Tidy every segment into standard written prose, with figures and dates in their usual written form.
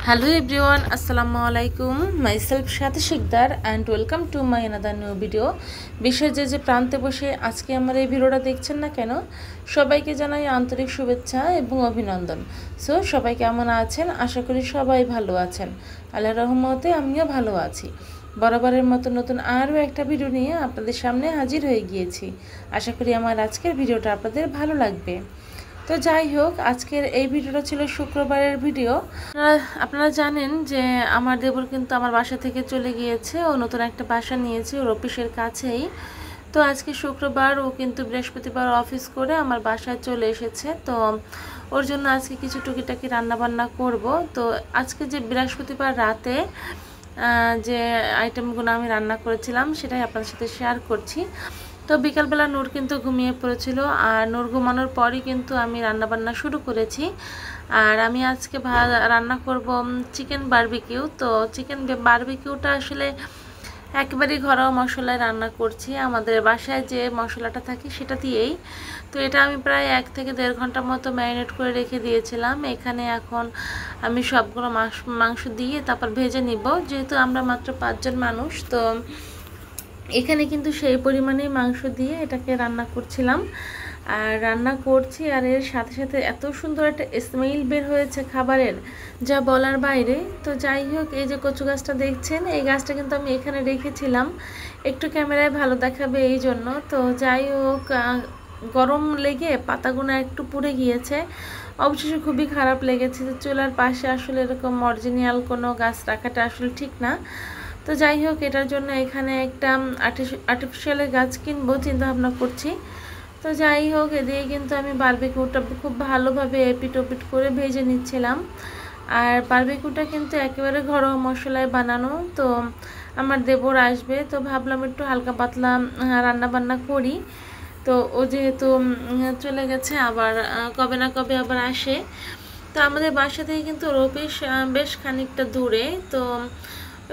Hello everyone, Assalamu alaikum. Myself Shati Shikdar and welcome to my another new video. বিশ্বের যে প্রান্তে বসে আজকে আমার এই ভিডিওটা দেখছেন না কেন, সবাইকে জানাই আন্তরিক শুভেচ্ছা এবং অভিনন্দন। সো সবাই কেমন আছেন? আশা করি সবাই ভালো আছেন। আল্লাহর রহমতে আমিও ভালো আছি। বরাবরের মতো নতুন আরও একটা ভিডিও নিয়ে আপনাদের সামনে হাজির হয়ে গিয়েছি। আশা করি আমার আজকের ভিডিওটা আপনাদের ভালো লাগবে। তো যাই হোক, আজকের এই ভিডিওটা ছিল শুক্রবারের ভিডিও। আপনারা জানেন যে আমার দেবর কিন্তু আমার বাসা থেকে চলে গিয়েছে, ও নতুন একটা বাসা নিয়েছে ওর অফিসের কাছেই। তো আজকে শুক্রবার, ও কিন্তু বৃহস্পতিবার অফিস করে আমার বাসায় চলে এসেছে। তো ওর জন্য আজকে কিছু টুকিটাকি রান্নাবান্না করব। তো আজকে যে বৃহস্পতিবার রাতে যে আইটেমগুলো আমি রান্না করেছিলাম সেটাই আপনাদের সাথে শেয়ার করছি। তো বিকালবেলা নূর কিন্তু ঘুমিয়ে পড়েছিল, আর নূর ঘুমানোর পরই কিন্তু আমি রান্নাবান্না শুরু করেছি। আর আমি আজকে রান্না করব চিকেন বারবিকিউ। তো চিকেন বারবিকিউটা আসলে একেবারেই ঘরোয়া মশলায় রান্না করছি, আমাদের বাসায় যে মশলাটা থাকে সেটা দিয়েই। তো এটা আমি প্রায় 1 থেকে 1.5 ঘন্টার মতো ম্যারিনেট করে রেখে দিয়েছিলাম। এখানে এখন আমি সবগুলো মাংস দিয়ে তারপর ভেজে নিব, যেহেতু আমরা মাত্র 5 জন মানুষ। তো এখানে কিন্তু সেই পরিমাণেই মাংস দিয়ে এটাকে রান্না করছিলাম আর রান্না করছি, আর এর সাথে সাথে এত সুন্দর একটা স্মেল বের হয়েছে খাবারের, যা বলার বাইরে। তো যাই হোক, এই যে কচু গাছটা দেখছেন, এই গাছটা কিন্তু আমি এখানে রেখেছিলাম একটু ক্যামেরায় ভালো দেখাবে এই জন্য। তো যাই হোক, গরম লেগে পাতাগুলো একটু পুড়ে গিয়েছে। অবশেষে খুবই খারাপ লেগেছে যে চুলার পাশে আসলে এরকম অরিজিনাল কোনো গাছ রাখাটা আসলে ঠিক না। তো যাই হোক, এটার জন্য এখানে একটা আর্টিফিশিয়াল গাছ কিনবো চিন্তা ভাবনা করছি। তো যাই হোক, এদিকে কিন্তু আমি বারবিকিউটা খুব ভালোভাবে এপিট ওপিট করে ভেজে নিচ্ছিলাম। আর বারবিকিউটা কিন্তু একেবারে ঘরোয়া মশলায় বানানো। তো আমার দেবর আসবে, তো ভাবলাম একটু হালকা পাতলা রান্না বান্না করি। তো ও যেহেতু চলে গেছে, আবার কবে না কবে আবার আসে। তো আমাদের বাসা থেকে কিন্তু ওর অফিস বেশ খানিকটা দূরে, তো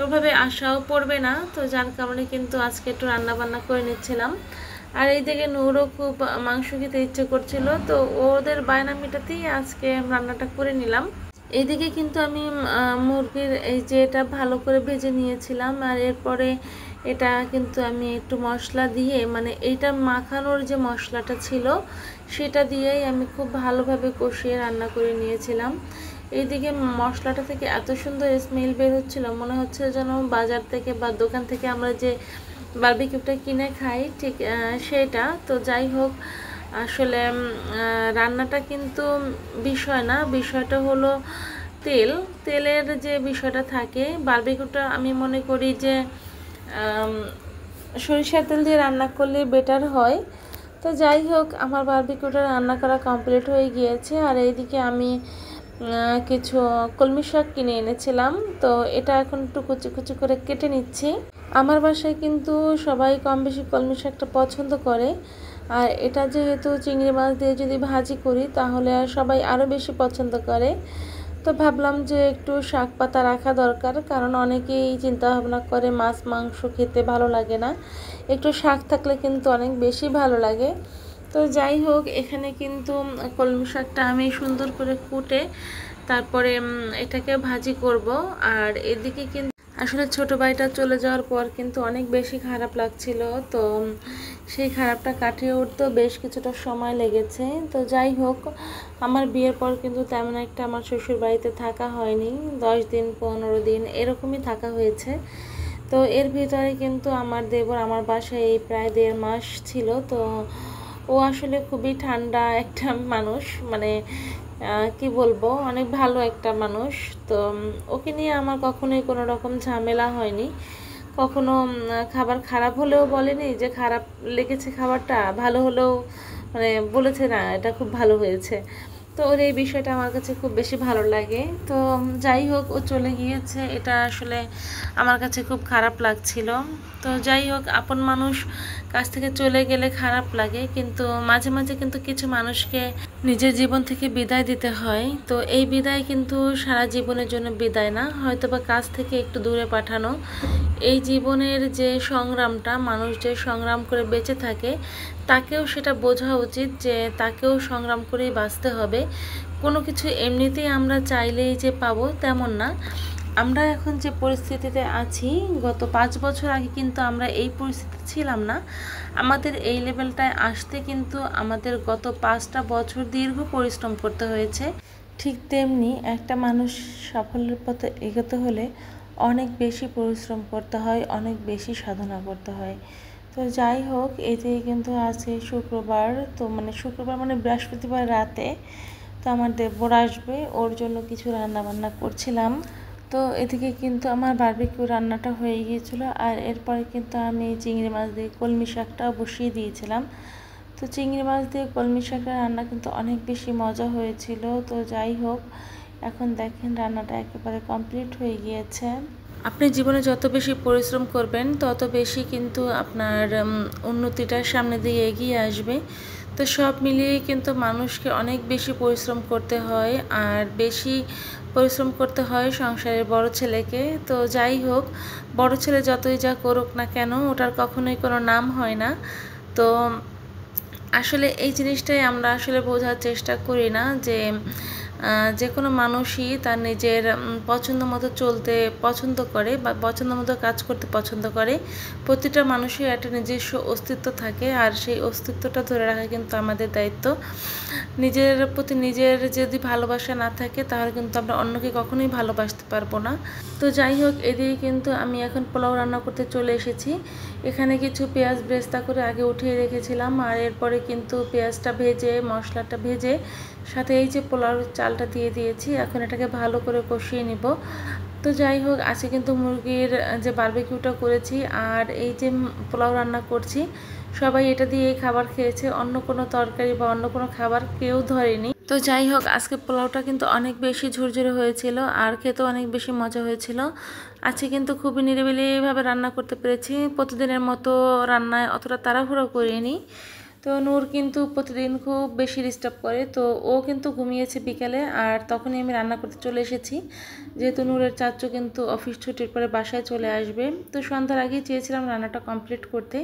ওভাবে আশাও পড়বে না। তো যার কারণে কিন্তু আজকে একটু রান্না বান্না করে নিচ্ছিলাম। আর এইদিকে নূরও খুব মাংস খেতে ইচ্ছে করছিল, তো ওদের বায়না মেটাতেই আজকে রান্নাটা করে নিলাম। এইদিকে কিন্তু আমি মুরগির এই যে এটা ভালো করে ভেজে নিয়েছিলাম, আর এরপরে এটা কিন্তু আমি একটু মশলা দিয়ে, মানে এইটা মাখানোর যে মশলাটা ছিল সেটা দিয়েই আমি খুব ভালোভাবে কষিয়ে রান্না করে নিয়েছিলাম। এইদিকে মশলাটা থেকে এত সুন্দর স্মেল বের হচ্ছিল, মনে হচ্ছে যেন বাজার থেকে বা দোকান থেকে আমরা যে বারবিকিউটা কিনে খাই ঠিক সেটা। তো যাই হোক, আসলে রান্নাটা কিন্তু বিষয় না, বিষয়টা হলো তেলের যে বিষয়টা থাকে। বারবিকিউটা আমি মনে করি যে সরিষার তেল দিয়ে রান্না করলে বেটার হয়। তো যাই হোক, আমার বারবিকিউটা রান্না করা কমপ্লিট হয়ে গিয়েছে। আর এইদিকে আমি কিছু কলমি শাক কিনে এনেছিলাম, তো এটা এখন একটু কুচি কুচি করে কেটে নিচ্ছি। আমার বাসায় কিন্তু সবাই কম বেশি কলমি শাকটা পছন্দ করে, আর এটা যেহেতু চিংড়ি মাছ দিয়ে যদি ভাজি করি তাহলে আর সবাই আরও বেশি পছন্দ করে। তো ভাবলাম যে একটু শাক পাতা রাখা দরকার, কারণ অনেকেই চিন্তা ভাবনা করে মাছ মাংস খেতে ভালো লাগে না, একটু শাক থাকলে কিন্তু অনেক বেশি ভালো লাগে। তো যাই হোক, এখানে কিন্তু কলমি শাকটা আমি সুন্দর করে কুটে তারপরে এটাকে ভাজি করব। আর এদিকে কিন্তু আসলে ছোট ভাইটা চলে যাওয়ার পর কিন্তু অনেক বেশি খারাপ লাগছিল, তো সেই খারাপটা কাটিয়ে উঠতেও বেশ কিছুটা সময় লেগেছে। তো যাই হোক, আমার বিয়ের পর কিন্তু তেমন একটা আমার শ্বশুর বাড়িতে থাকা হয়নি, 10 দিন 15 দিন এরকমই থাকা হয়েছে। তো এর ভিতরে কিন্তু আমার দেবর আমার বাসায় এই প্রায় 1.5 মাস ছিল। তো ও আসলে খুবই ঠান্ডা একটা মানুষ, মানে কি বলবো, অনেক ভালো একটা মানুষ। তো ওকে নিয়ে আমার কখনোই কোনো রকম ঝামেলা হয়নি, কখনো খাবার খারাপ হলেও বলেনি যে খারাপ লেগেছে, খাবারটা ভালো হলেও মানে বলেছে না এটা খুব ভালো হয়েছে। তো ওর এই বিষয়টা আমার কাছে খুব বেশি ভালো লাগে। তো যাই হোক, ও চলে গিয়েছে, এটা আসলে আমার কাছে খুব খারাপ লাগছিল। তো যাই হোক, আপন মানুষ কাছ থেকে চলে গেলে খারাপ লাগে, কিন্তু মাঝে মাঝে কিন্তু কিছু মানুষকে নিজের জীবন থেকে বিদায় দিতে হয়। তো এই বিদায় কিন্তু সারা জীবনের জন্য বিদায় না, হয়তো বা কাছ থেকে একটু দূরে পাঠানো। এই জীবনের যে সংগ্রামটা মানুষ যে সংগ্রাম করে বেঁচে থাকে, তাকেও সেটা বোঝা উচিত যে তাকেও সংগ্রাম করেই বাঁচতে হবে। কোনো কিছু এমনিতেই আমরা চাইলেই যে পাবো তেমন না। আমরা এখন যে পরিস্থিতিতে আছি, গত 5 বছর আগে কিন্তু আমরা এই পরিস্থিতিতে ছিলাম না। আমাদের এই লেভেলটায় আসতে কিন্তু আমাদের গত 5টা বছর দীর্ঘ পরিশ্রম করতে হয়েছে। ঠিক তেমনি একটা মানুষ সাফল্যের পথে এগোতে হলে অনেক বেশি পরিশ্রম করতে হয়, অনেক বেশি সাধনা করতে হয়। তো যাই হোক, এতে কিন্তু আছে শুক্রবার, তো শুক্রবার বৃহস্পতিবার রাতে তো আমার দেবর আসবে, ওর জন্য কিছু রান্না বান্না করছিলাম। তো এদিকে কিন্তু আমার বারবিকিউ রান্নাটা হয়ে গিয়েছিলো, আর এরপরে কিন্তু আমি চিংড়ি মাছ দিয়ে কলমি শাকটাও বসিয়ে দিয়েছিলাম। তো চিংড়ি মাছ দিয়ে কলমি শাকের রান্না কিন্তু অনেক বেশি মজা হয়েছিল। তো যাই হোক, এখন দেখেন রান্নাটা একেবারে কমপ্লিট হয়ে গিয়েছে। আপনি জীবনে যত বেশি পরিশ্রম করবেন তত বেশি কিন্তু আপনার উন্নতিটা সামনে দিয়ে এগিয়ে আসবে। তো সব মিলিয়ে কিন্তু মানুষকে অনেক বেশি পরিশ্রম করতে হয়, আর বেশি পরিশ্রম করতে হয় সংসারের বড় ছেলেকে। তো যাই হোক, বড় ছেলে যতই যা করুক না কেন, ওটার কখনোই কোনো নাম হয় না। তো আসলে এই জিনিসটাই আমরা আসলে বোঝার চেষ্টা করি না যে যে কোনো মানুষই তার নিজের পছন্দ মতো চলতে পছন্দ করে বা পছন্দ মতো কাজ করতে পছন্দ করে। প্রতিটা মানুষের একটা নিজস্ব অস্তিত্ব থাকে, আর সেই অস্তিত্বটা ধরে রাখা কিন্তু আমাদের দায়িত্ব। নিজের প্রতি নিজের যদি ভালোবাসা না থাকে তাহলে কিন্তু আমরা অন্যকে কখনোই ভালোবাসতে পারবো না। তো যাই হোক, এদিকে কিন্তু আমি এখন পোলাও রান্না করতে চলে এসেছি। এখানে কিছু পেঁয়াজ ব্রেস্তা করে আগে উঠিয়ে রেখেছিলাম, আর এরপরে কিন্তু পেঁয়াজটা ভেজে মশলাটা ভেজে সাথে এই যে পোলাওর চালটা দিয়ে দিয়েছি। এখন এটাকে ভালো করে কষিয়ে নিব। তো যাই হোক, আজকে কিন্তু মুরগির যে বারবিকিউটা করেছি আর এই যে পোলাও রান্না করছি, সবাই এটা দিয়েই খাবার খেয়েছে, অন্য কোনো তরকারি বা অন্য কোনো খাবার কেউ ধরেনি। তো যাই হোক, আজকে পোলাওটা কিন্তু অনেক বেশি ঝুরঝুরে হয়েছিল আর খেতেও অনেক বেশি মজা হয়েছিল। আজকে কিন্তু খুবই নিরিবিলিভাবে রান্না করতে পেরেছি। প্রতিদিনের মতো রান্নায় অতটা তাড়াহুড়ো করিনি। তো নূর কিন্তু প্রতিদিন খুব বেশি ডিস্টার্ব করে, তো ও কিন্তু ঘুমিয়েছে বিকেলে, আর তখনই আমি রান্না করতে চলে এসেছি। যেহেতু নূরের চাচু কিন্তু অফিস ছুটির পরে বাসায় চলে আসবে, তো সন্ধ্যার আগেই চেয়েছিলাম রান্নাটা কমপ্লিট করতে।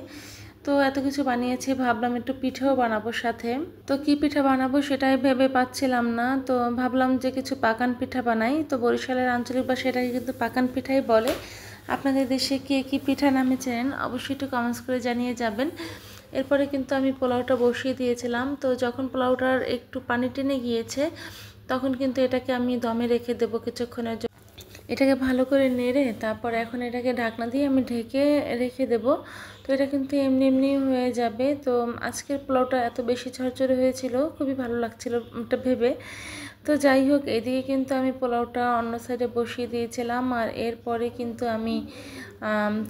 তো এত কিছু বানিয়েছি, ভাবলাম একটু পিঠেও বানাবো সাথে। তো কি পিঠা বানাবো সেটাই ভেবে পাচ্ছিলাম না, তো ভাবলাম যে কিছু পাকান পিঠা বানাই। তো বরিশালের আঞ্চলিক ভাষায় এটাকে কিন্তু পাকান পিঠাই বলে। আপনাদের দেশে কে কী পিঠা নামে চেনেন অবশ্যই একটু কমেন্টস করে জানিয়ে যাবেন। এরপরে কিন্তু আমি পোলাওটা বসিয়ে দিয়েছিলাম। তো যখন পোলাওটার একটু পানি টেনে গিয়েছে তখন কিন্তু এটাকে আমি দমে রেখে দেবো কিছুক্ষণের জন্য। এটাকে ভালো করে নেড়ে তারপর এখন এটাকে ঢাকনা দিয়ে আমি ঢেকে রেখে দেব। তো এটা কিন্তু এমনি এমনি হয়ে যাবে। তো আজকের পোলাওটা এত বেশি ঝরঝরে হয়েছিল, খুবই ভালো লাগছিল এটা ভেবে। তো যাই হোক, এদিকে কিন্তু আমি পোলাওটা অন্য সাইডে বসিয়ে দিয়েছিলাম, আর এরপরে কিন্তু আমি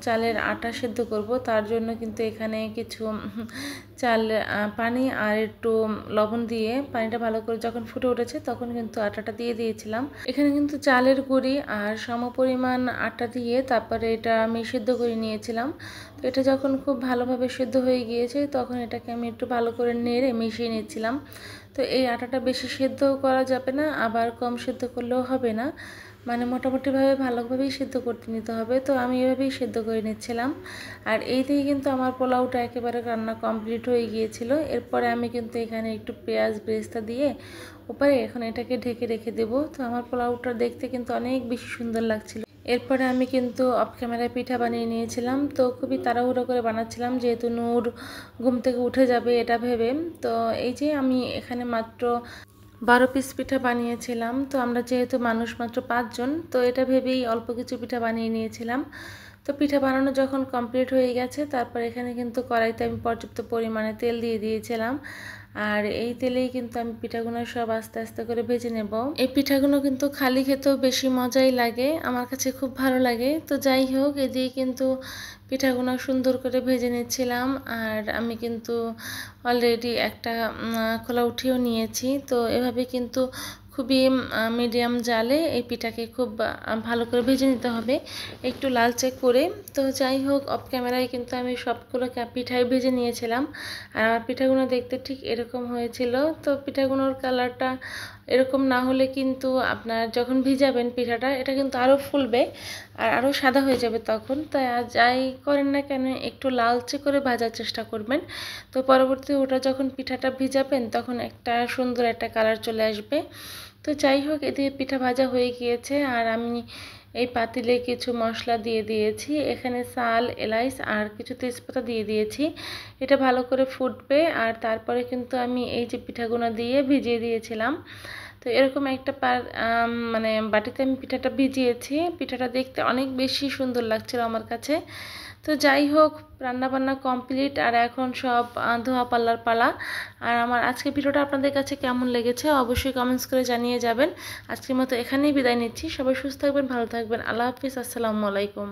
চালের আটা সেদ্ধ করব। তার জন্য কিন্তু এখানে কিছু চাল পানি আর একটু লবণ দিয়ে পানিটা ভালো করে যখন ফুটে উঠেছে তখন কিন্তু আটাটা দিয়ে দিয়েছিলাম। এখানে কিন্তু চালের গুঁড়ি আর সমপরিমাণ আটা দিয়ে তারপরে এটা আমি সেদ্ধ করে নিয়েছিলাম। তো এটা যখন খুব ভালোভাবে সেদ্ধ হয়ে গিয়েছে তখন এটাকে আমি একটু ভালো করে নেড়ে মিশিয়ে নিচ্ছিলাম। তো এই আটাটা বেশি সেদ্ধও করা যাবে না, আবার কম সেদ্ধ করলেও হবে না, মোটামুটিভাবে ভালোভাবেই সেদ্ধ করতে নিতে হবে। তো আমি এভাবেই সেদ্ধ করে নিচ্ছিলাম। আর এই দিয়ে কিন্তু আমার পোলাওটা একেবারে রান্না কমপ্লিট হয়ে গিয়েছিল। এরপরে আমি কিন্তু এখানে একটু পেঁয়াজ বেরেস্তা দিয়ে উপরে এখন এটাকে ঢেকে রেখে দেব। তো আমার পোলাওটা দেখতে কিন্তু অনেক বেশি সুন্দর লাগছিল। এরপরে আমি কিন্তু অফ ক্যামেরায় পিঠা বানিয়ে নিয়েছিলাম। তো খুবই তাড়াহুড়ো করে বানাচ্ছিলাম যেহেতু নূর ঘুম থেকে উঠে যাবে এটা ভেবে। তো এই যে আমি এখানে মাত্র 12 পিস পিঠা বানিয়েছিলাম। তো আমরা যেহেতু মানুষ মাত্র 5 জন, তো এটা ভেবেই অল্প কিছু পিঠা বানিয়ে নিয়েছিলাম। তো পিঠা বানানো যখন কমপ্লিট হয়ে গেছে তারপর এখানে কিন্তু কড়াইতে আমি পর্যাপ্ত পরিমাণে তেল দিয়ে দিয়েছিলাম, আর এই তেলেই কিন্তু আমি পিঠাগুলো সব আস্তে আস্তে করে ভেজে নেব। এই পিঠাগুলো কিন্তু খালি খেতেও বেশি মজাই লাগে, আমার কাছে খুব ভালো লাগে। তো যাই হোক, এদিকে কিন্তু পিঠাগুলো সুন্দর করে ভেজে নিচ্ছিলাম, আর আমি কিন্তু অলরেডি একটা খোলা উঠিয়েও নিয়েছি। তো এভাবে কিন্তু খুবই মিডিয়াম জালে এই পিঠাকে খুব ভালো করে ভেজে নিতে হবে, একটু লালচে করে। তো যাই হোক, অফ ক্যামেরায় কিন্তু আমি সবগুলো পিঠাই ভেজে নিয়েছিলাম, আর আমার পিঠাগুলো দেখতে ঠিক এরকম হয়েছিল। তো পিঠাগুলোর কালারটা এরকম না হলে কিন্তু আপনার যখন ভিজাবেন পিঠাটা এটা কিন্তু আরও ফুলবে আর আরও সাদা হয়ে যাবে তখন। তাই যাই করেন না কেন একটু লালচে করে ভাজার চেষ্টা করবেন। তো পরবর্তী ওটা যখন পিঠাটা ভিজাবেন তখন একটা সুন্দর একটা কালার চলে আসবে। তো যাই হোক, এদিকে পিঠা ভাজা হয়ে গিয়েছে আর আমি এই পাতিলে কিছু মশলা দিয়ে দিয়েছি। এখানে চাল, এলাচ আর কিছু তেজপাতা দিয়ে দিয়েছি। এটা ভালো করে ফুটবে আর তারপরে কিন্তু আমি এই যে পিঠাগুলো দিয়ে ভিজিয়ে দিয়েছিলাম। তো এরকম একটা মানে বাটিতে আমি পিঠাটা ভিজিয়েছি। পিঠাটা দেখতে অনেক বেশি সুন্দর লাগছিল আমার কাছে। তো যাই হোক, রান্নাবান্না কমপ্লিট আর এখন সব ধোয়া পাল্লার পালা। আর আমার আজকে ভিডিওটা আপনাদের কাছে কেমন লেগেছে অবশ্যই কমেন্টস করে জানিয়ে যাবেন। আজকের মতো এখানেই বিদায় নিচ্ছি। সবাই সুস্থ থাকবেন, ভালো থাকবেন। আল্লাহ হাফিজ, আসসালামু আলাইকুম।